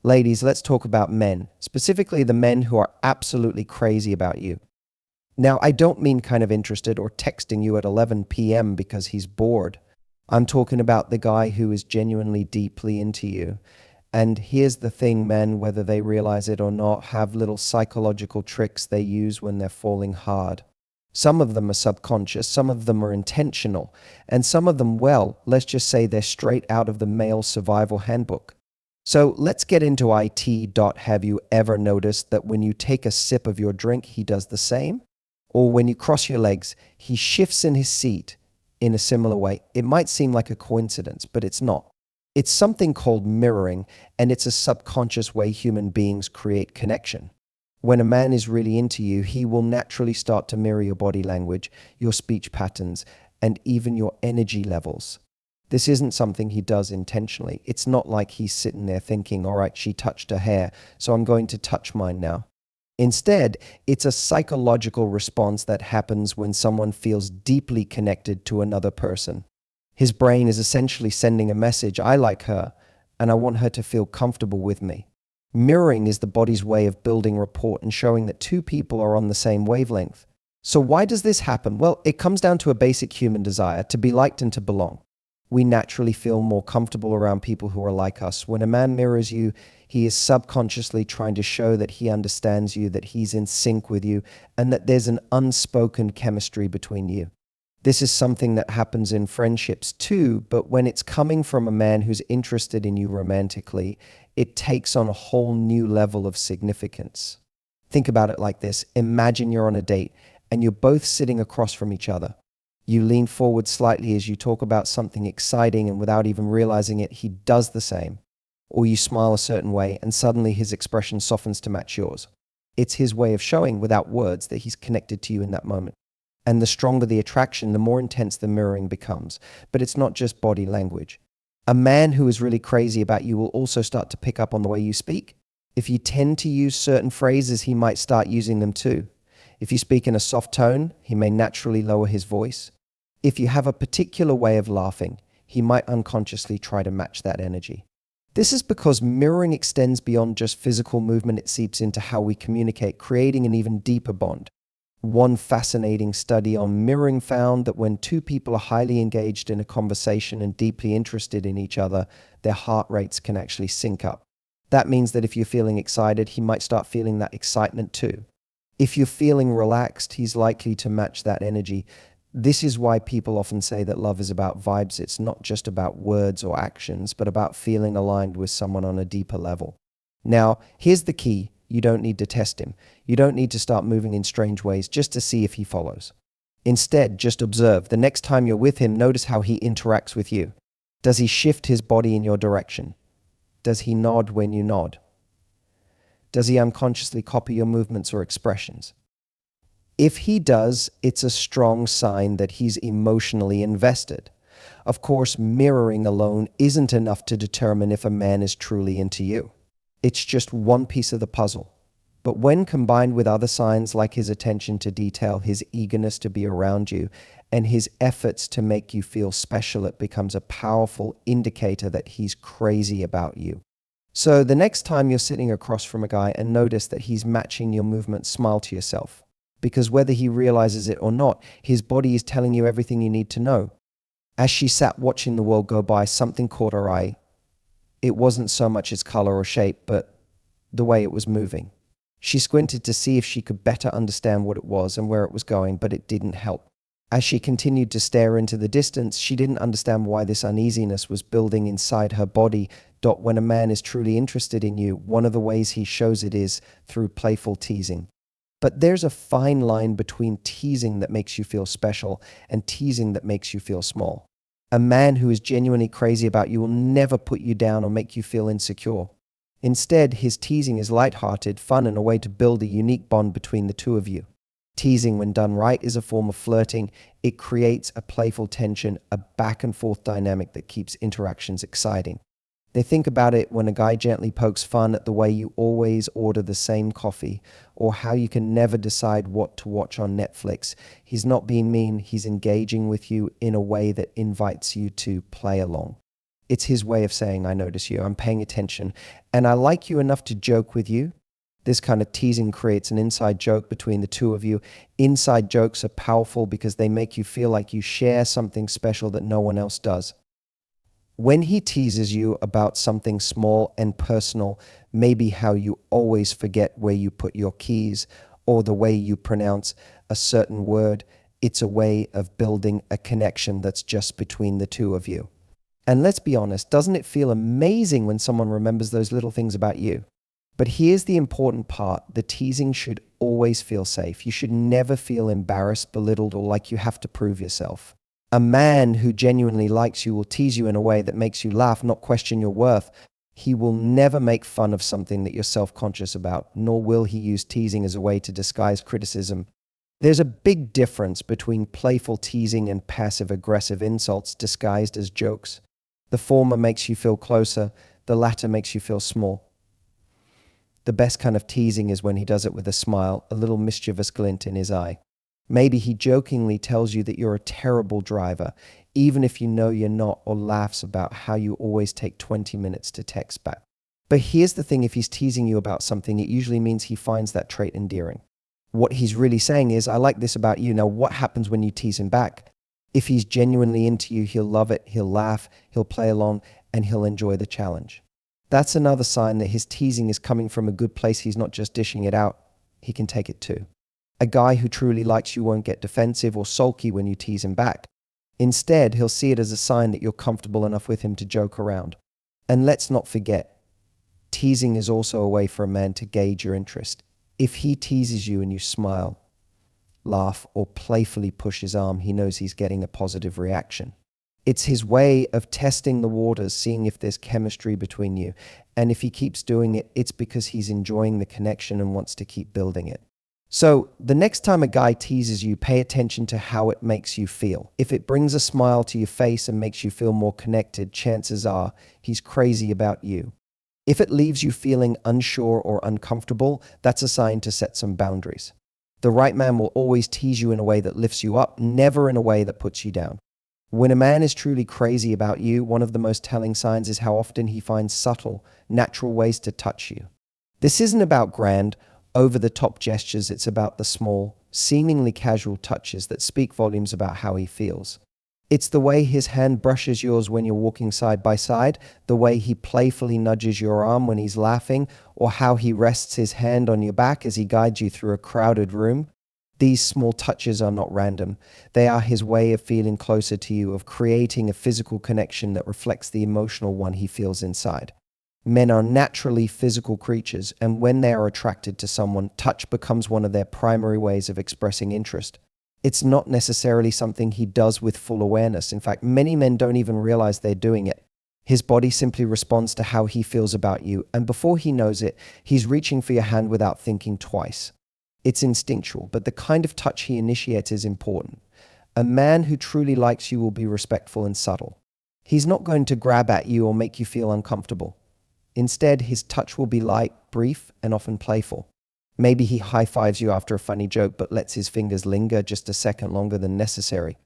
Ladies, let's talk about men, specifically the men who are absolutely crazy about you. Now, I don't mean kind of interested or texting you at 11 p.m. because he's bored. I'm talking about the guy who is genuinely deeply into you. And here's the thing, men, whether they realize it or not, have little psychological tricks they use when they're falling hard. Some of them are subconscious, some of them are intentional, and some of them, well, let's just say they're straight out of the male survival handbook. So let's get into IT. Have you ever noticed that when you take a sip of your drink, he does the same? Or when you cross your legs, he shifts in his seat in a similar way? It might seem like a coincidence, but it's not. It's something called mirroring, and it's a subconscious way human beings create connection. When a man is really into you, he will naturally start to mirror your body language, your speech patterns, and even your energy levels. This isn't something he does intentionally. It's not like he's sitting there thinking, all right, she touched her hair, so I'm going to touch mine now. Instead, it's a psychological response that happens when someone feels deeply connected to another person. His brain is essentially sending a message, I like her, and I want her to feel comfortable with me. Mirroring is the body's way of building rapport and showing that two people are on the same wavelength. So why does this happen? Well, it comes down to a basic human desire to be liked and to belong. We naturally feel more comfortable around people who are like us. When a man mirrors you, he is subconsciously trying to show that he understands you, that he's in sync with you, and that there's an unspoken chemistry between you. This is something that happens in friendships too, but when it's coming from a man who's interested in you romantically, it takes on a whole new level of significance. Think about it like this. Imagine you're on a date and you're both sitting across from each other. You lean forward slightly as you talk about something exciting, and without even realizing it, he does the same. Or you smile a certain way and suddenly his expression softens to match yours. It's his way of showing without words that he's connected to you in that moment. And the stronger the attraction, the more intense the mirroring becomes. But it's not just body language. A man who is really crazy about you will also start to pick up on the way you speak. If you tend to use certain phrases, he might start using them too. If you speak in a soft tone, he may naturally lower his voice. If you have a particular way of laughing, he might unconsciously try to match that energy. This is because mirroring extends beyond just physical movement. It seeps into how we communicate, creating an even deeper bond. One fascinating study on mirroring found that when two people are highly engaged in a conversation and deeply interested in each other, their heart rates can actually sync up. That means that if you're feeling excited, he might start feeling that excitement too. If you're feeling relaxed, he's likely to match that energy. This is why people often say that love is about vibes. It's not just about words or actions, but about feeling aligned with someone on a deeper level. Now, here's the key. You don't need to test him. You don't need to start moving in strange ways just to see if he follows. Instead, just observe. The next time you're with him, notice how he interacts with you. Does he shift his body in your direction? Does he nod when you nod? Does he unconsciously copy your movements or expressions? If he does, it's a strong sign that he's emotionally invested. Of course, mirroring alone isn't enough to determine if a man is truly into you. It's just one piece of the puzzle. But when combined with other signs like his attention to detail, his eagerness to be around you, and his efforts to make you feel special, it becomes a powerful indicator that he's crazy about you. So the next time you're sitting across from a guy and notice that he's matching your movement, smile to yourself. Because whether he realizes it or not, his body is telling you everything you need to know. As she sat watching the world go by, something caught her eye. It wasn't so much its color or shape, but the way it was moving. She squinted to see if she could better understand what it was and where it was going, but it didn't help. As she continued to stare into the distance, she didn't understand why this uneasiness was building inside her body. When a man is truly interested in you, one of the ways he shows it is through playful teasing. But there's a fine line between teasing that makes you feel special and teasing that makes you feel small. A man who is genuinely crazy about you will never put you down or make you feel insecure. Instead, his teasing is lighthearted, fun, and a way to build a unique bond between the two of you. Teasing, when done right, is a form of flirting. It creates a playful tension, a back and forth dynamic that keeps interactions exciting. They think about it when a guy gently pokes fun at the way you always order the same coffee, or how you can never decide what to watch on Netflix. He's not being mean, he's engaging with you in a way that invites you to play along. It's his way of saying, I notice you, I'm paying attention, and I like you enough to joke with you. This kind of teasing creates an inside joke between the two of you. Inside jokes are powerful because they make you feel like you share something special that no one else does. When he teases you about something small and personal, maybe how you always forget where you put your keys or the way you pronounce a certain word, it's a way of building a connection that's just between the two of you. And let's be honest, doesn't it feel amazing when someone remembers those little things about you? But here's the important part. The teasing should always feel safe. You should never feel embarrassed, belittled, or like you have to prove yourself. A man who genuinely likes you will tease you in a way that makes you laugh, not question your worth. He will never make fun of something that you're self-conscious about, nor will he use teasing as a way to disguise criticism. There's a big difference between playful teasing and passive-aggressive insults disguised as jokes. The former makes you feel closer, the latter makes you feel small. The best kind of teasing is when he does it with a smile, a little mischievous glint in his eye. Maybe he jokingly tells you that you're a terrible driver, even if you know you're not, or laughs about how you always take 20 minutes to text back. But here's the thing, if he's teasing you about something, it usually means he finds that trait endearing. What he's really saying is, I like this about you. Now, what happens when you tease him back? If he's genuinely into you, he'll love it, he'll laugh, he'll play along, and he'll enjoy the challenge. That's another sign that his teasing is coming from a good place. He's not just dishing it out. He can take it too. A guy who truly likes you won't get defensive or sulky when you tease him back. Instead, he'll see it as a sign that you're comfortable enough with him to joke around. And let's not forget, teasing is also a way for a man to gauge your interest. If he teases you and you smile, laugh, or playfully push his arm, he knows he's getting a positive reaction. It's his way of testing the waters, seeing if there's chemistry between you. And if he keeps doing it, it's because he's enjoying the connection and wants to keep building it. So the next time a guy teases you, pay attention to how it makes you feel. If it brings a smile to your face and makes you feel more connected, chances are he's crazy about you. If it leaves you feeling unsure or uncomfortable, that's a sign to set some boundaries. The right man will always tease you in a way that lifts you up, never in a way that puts you down. When a man is truly crazy about you, one of the most telling signs is how often he finds subtle, natural ways to touch you. This isn't about grand, over-the-top gestures, it's about the small, seemingly casual touches that speak volumes about how he feels. It's the way his hand brushes yours when you're walking side by side, the way he playfully nudges your arm when he's laughing, or how he rests his hand on your back as he guides you through a crowded room. These small touches are not random. They are his way of feeling closer to you, of creating a physical connection that reflects the emotional one he feels inside. Men are naturally physical creatures, and when they are attracted to someone, touch becomes one of their primary ways of expressing interest. It's not necessarily something he does with full awareness. In fact, many men don't even realize they're doing it. His body simply responds to how he feels about you, and before he knows it, he's reaching for your hand without thinking twice. It's instinctual, but the kind of touch he initiates is important. A man who truly likes you will be respectful and subtle. He's not going to grab at you or make you feel uncomfortable. Instead, his touch will be light, brief, and often playful. Maybe he high-fives you after a funny joke but lets his fingers linger just a second longer than necessary.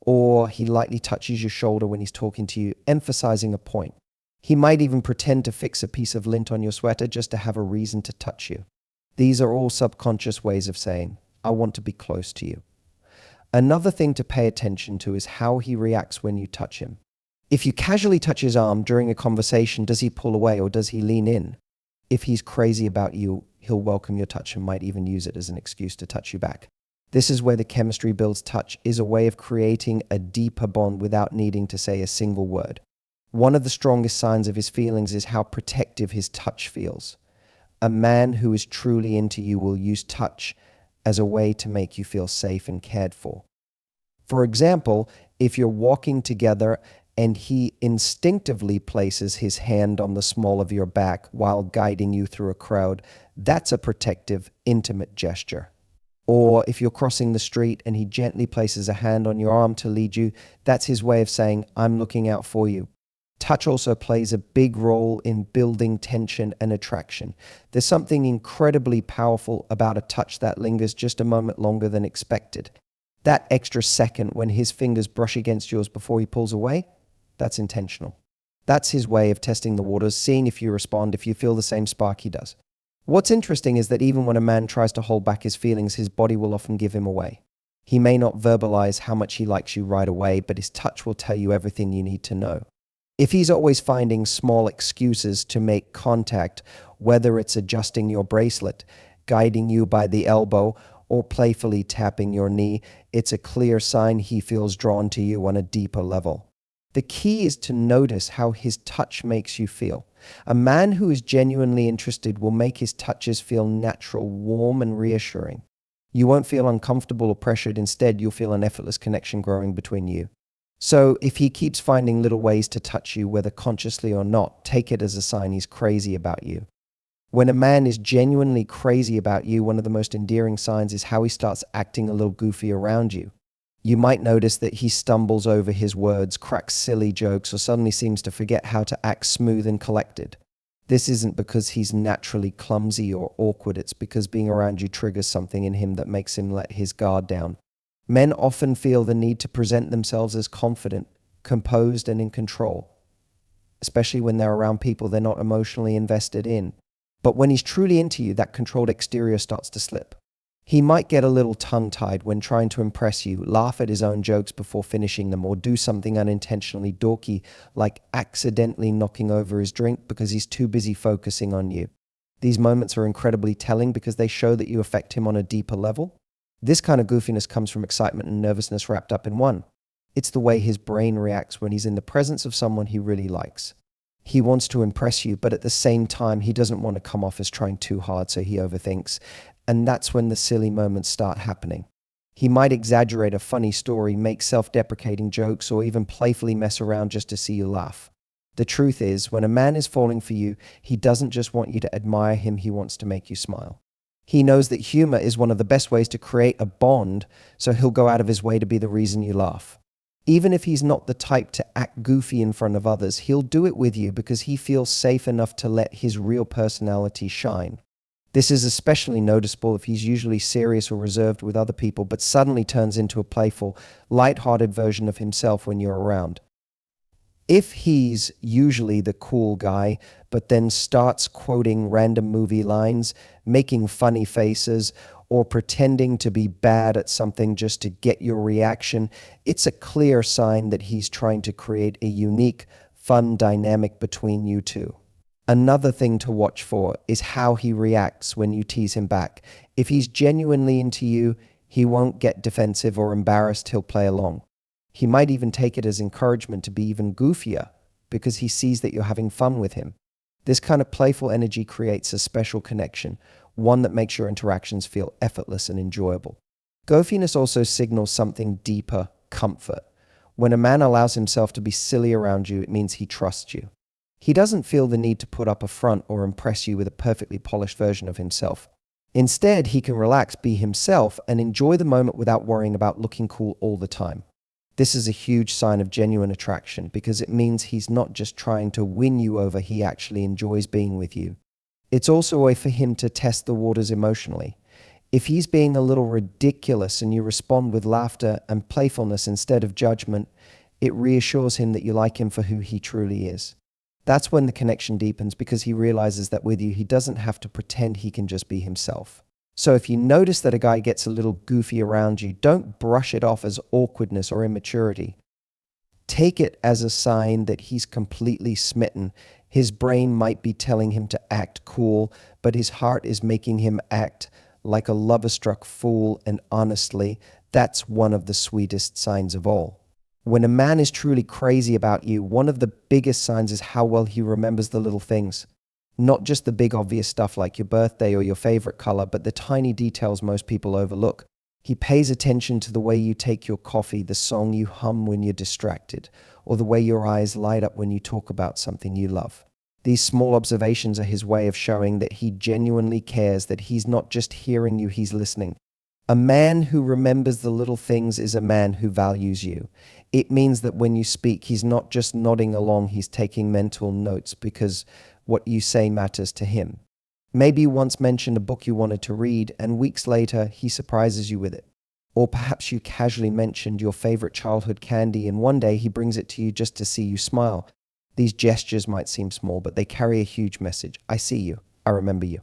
Or he lightly touches your shoulder when he's talking to you, emphasizing a point. He might even pretend to fix a piece of lint on your sweater just to have a reason to touch you. These are all subconscious ways of saying, I want to be close to you. Another thing to pay attention to is how he reacts when you touch him. If you casually touch his arm during a conversation, does he pull away or does he lean in? If he's crazy about you, he'll welcome your touch and might even use it as an excuse to touch you back. This is where the chemistry builds. Touch is a way of creating a deeper bond without needing to say a single word. One of the strongest signs of his feelings is how protective his touch feels. A man who is truly into you will use touch as a way to make you feel safe and cared for. For example, if you're walking together and he instinctively places his hand on the small of your back while guiding you through a crowd, that's a protective, intimate gesture. Or if you're crossing the street and he gently places a hand on your arm to lead you, that's his way of saying, I'm looking out for you. Touch also plays a big role in building tension and attraction. There's something incredibly powerful about a touch that lingers just a moment longer than expected. That extra second when his fingers brush against yours before he pulls away, that's intentional. That's his way of testing the waters, seeing if you respond, if you feel the same spark he does. What's interesting is that even when a man tries to hold back his feelings, his body will often give him away. He may not verbalize how much he likes you right away, but his touch will tell you everything you need to know. If he's always finding small excuses to make contact, whether it's adjusting your bracelet, guiding you by the elbow, or playfully tapping your knee, it's a clear sign he feels drawn to you on a deeper level. The key is to notice how his touch makes you feel. A man who is genuinely interested will make his touches feel natural, warm, and reassuring. You won't feel uncomfortable or pressured. Instead, you'll feel an effortless connection growing between you. So if he keeps finding little ways to touch you, whether consciously or not, take it as a sign he's crazy about you. When a man is genuinely crazy about you, one of the most endearing signs is how he starts acting a little goofy around you. You might notice that he stumbles over his words, cracks silly jokes, or suddenly seems to forget how to act smooth and collected. This isn't because he's naturally clumsy or awkward, it's because being around you triggers something in him that makes him let his guard down. Men often feel the need to present themselves as confident, composed, and in control, especially when they're around people they're not emotionally invested in. But when he's truly into you, that controlled exterior starts to slip. He might get a little tongue-tied when trying to impress you, laugh at his own jokes before finishing them, or do something unintentionally dorky, like accidentally knocking over his drink because he's too busy focusing on you. These moments are incredibly telling because they show that you affect him on a deeper level. This kind of goofiness comes from excitement and nervousness wrapped up in one. It's the way his brain reacts when he's in the presence of someone he really likes. He wants to impress you, but at the same time, he doesn't want to come off as trying too hard, so he overthinks. And that's when the silly moments start happening. He might exaggerate a funny story, make self-deprecating jokes, or even playfully mess around just to see you laugh. The truth is, when a man is falling for you, he doesn't just want you to admire him, he wants to make you smile. He knows that humor is one of the best ways to create a bond, so he'll go out of his way to be the reason you laugh. Even if he's not the type to act goofy in front of others, he'll do it with you because he feels safe enough to let his real personality shine. This is especially noticeable if he's usually serious or reserved with other people, but suddenly turns into a playful, light-hearted version of himself when you're around. If he's usually the cool guy, but then starts quoting random movie lines, making funny faces, or pretending to be bad at something just to get your reaction, it's a clear sign that he's trying to create a unique, fun dynamic between you two. Another thing to watch for is how he reacts when you tease him back. If he's genuinely into you, he won't get defensive or embarrassed, he'll play along. He might even take it as encouragement to be even goofier because he sees that you're having fun with him. This kind of playful energy creates a special connection, one that makes your interactions feel effortless and enjoyable. Goofiness also signals something deeper, comfort. When a man allows himself to be silly around you, it means he trusts you. He doesn't feel the need to put up a front or impress you with a perfectly polished version of himself. Instead, he can relax, be himself, and enjoy the moment without worrying about looking cool all the time. This is a huge sign of genuine attraction because it means he's not just trying to win you over, he actually enjoys being with you. It's also a way for him to test the waters emotionally. If he's being a little ridiculous and you respond with laughter and playfulness instead of judgment, it reassures him that you like him for who he truly is. That's when the connection deepens because he realizes that with you, he doesn't have to pretend, he can just be himself. So if you notice that a guy gets a little goofy around you, don't brush it off as awkwardness or immaturity. Take it as a sign that he's completely smitten. His brain might be telling him to act cool, but his heart is making him act like a lover-struck fool, and honestly, that's one of the sweetest signs of all. When a man is truly crazy about you, one of the biggest signs is how well he remembers the little things. Not just the big obvious stuff like your birthday or your favorite color, but the tiny details most people overlook. He pays attention to the way you take your coffee, the song you hum when you're distracted, or the way your eyes light up when you talk about something you love. These small observations are his way of showing that he genuinely cares, that he's not just hearing you, he's listening. A man who remembers the little things is a man who values you. It means that when you speak, he's not just nodding along, he's taking mental notes because what you say matters to him. Maybe you once mentioned a book you wanted to read, and weeks later, he surprises you with it. Or perhaps you casually mentioned your favorite childhood candy, and one day he brings it to you just to see you smile. These gestures might seem small, but they carry a huge message. I see you. I remember you.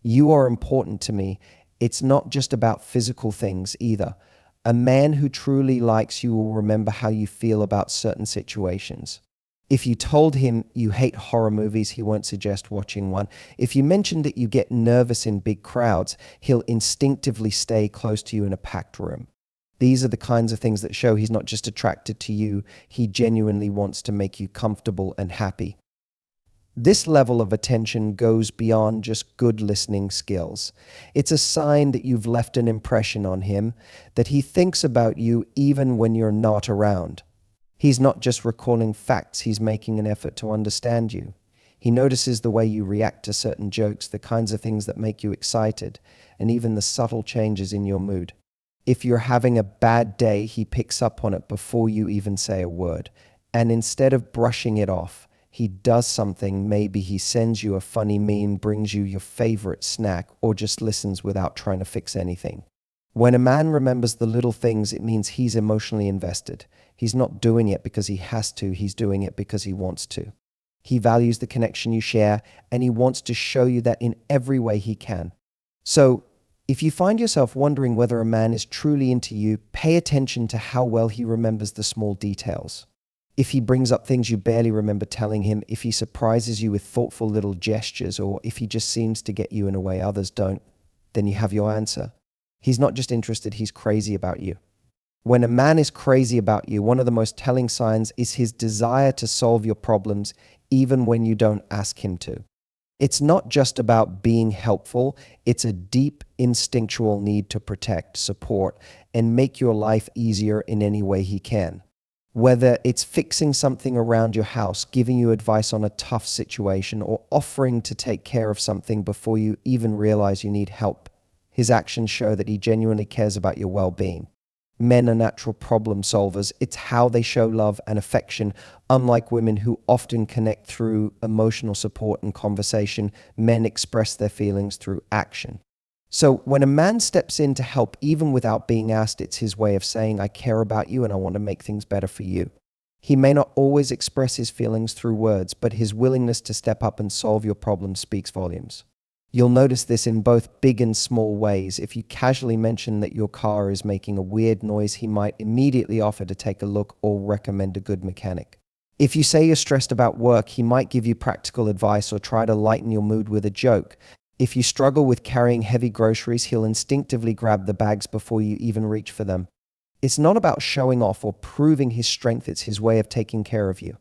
You are important to me. It's not just about physical things either. A man who truly likes you will remember how you feel about certain situations. If you told him you hate horror movies, he won't suggest watching one. If you mentioned that you get nervous in big crowds, he'll instinctively stay close to you in a packed room. These are the kinds of things that show he's not just attracted to you, he genuinely wants to make you comfortable and happy. This level of attention goes beyond just good listening skills. It's a sign that you've left an impression on him, that he thinks about you even when you're not around. He's not just recalling facts, he's making an effort to understand you. He notices the way you react to certain jokes, the kinds of things that make you excited, and even the subtle changes in your mood. If you're having a bad day, he picks up on it before you even say a word. And instead of brushing it off, he does something. Maybe he sends you a funny meme, brings you your favorite snack, or just listens without trying to fix anything. When a man remembers the little things, it means he's emotionally invested. He's not doing it because he has to, he's doing it because he wants to. He values the connection you share, and he wants to show you that in every way he can. So, if you find yourself wondering whether a man is truly into you, pay attention to how well he remembers the small details. If he brings up things you barely remember telling him, if he surprises you with thoughtful little gestures, or if he just seems to get you in a way others don't, then you have your answer. He's not just interested, he's crazy about you. When a man is crazy about you, one of the most telling signs is his desire to solve your problems, even when you don't ask him to. It's not just about being helpful, it's a deep instinctual need to protect, support, and make your life easier in any way he can. Whether it's fixing something around your house, giving you advice on a tough situation, or offering to take care of something before you even realize you need help, his actions show that he genuinely cares about your well-being. Men are natural problem solvers. It's how they show love and affection. Unlike women who often connect through emotional support and conversation, men express their feelings through action. So when a man steps in to help, even without being asked, it's his way of saying, I care about you and I want to make things better for you. He may not always express his feelings through words, but his willingness to step up and solve your problems speaks volumes. You'll notice this in both big and small ways. If you casually mention that your car is making a weird noise, he might immediately offer to take a look or recommend a good mechanic. If you say you're stressed about work, he might give you practical advice or try to lighten your mood with a joke. If you struggle with carrying heavy groceries, he'll instinctively grab the bags before you even reach for them. It's not about showing off or proving his strength, it's his way of taking care of you.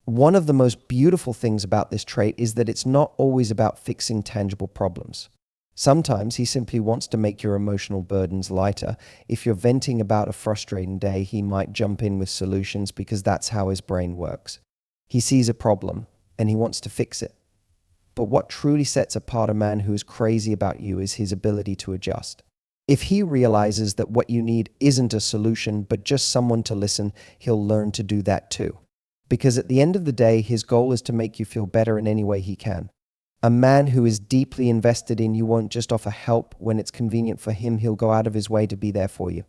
One of the most beautiful things about this trait is that it's not always about fixing tangible problems. Sometimes he simply wants to make your emotional burdens lighter. If you're venting about a frustrating day, he might jump in with solutions because that's how his brain works. He sees a problem and he wants to fix it. But what truly sets apart a man who is crazy about you is his ability to adjust. If he realizes that what you need isn't a solution, but just someone to listen, he'll learn to do that too. Because at the end of the day, his goal is to make you feel better in any way he can. A man who is deeply invested in you won't just offer help when it's convenient for him, he'll go out of his way to be there for you.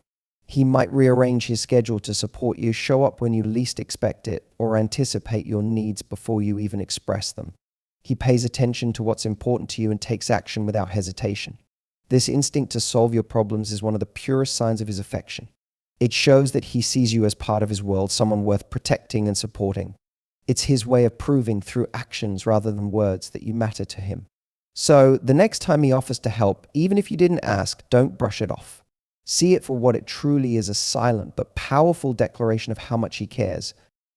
He might rearrange his schedule to support you, show up when you least expect it, or anticipate your needs before you even express them. He pays attention to what's important to you and takes action without hesitation. This instinct to solve your problems is one of the purest signs of his affection. It shows that he sees you as part of his world, someone worth protecting and supporting. It's his way of proving through actions rather than words that you matter to him. So the next time he offers to help, even if you didn't ask, don't brush it off. See it for what it truly is, a silent but powerful declaration of how much he cares.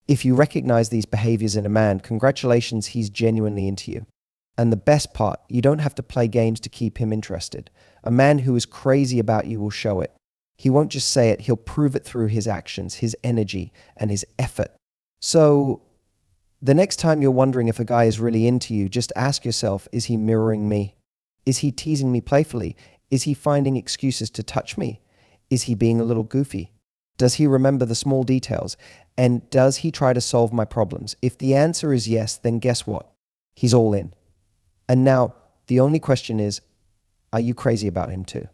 If you recognize these behaviors in a man, congratulations, he's genuinely into you. And the best part, you don't have to play games to keep him interested. A man who is crazy about you will show it. He won't just say it, he'll prove it through his actions, his energy, and his effort. So, the next time you're wondering if a guy is really into you, just ask yourself, is he mirroring me? Is he teasing me playfully? Is he finding excuses to touch me? Is he being a little goofy? Does he remember the small details? And does he try to solve my problems? If the answer is yes, then guess what? He's all in. And now, the only question is, are you crazy about him too?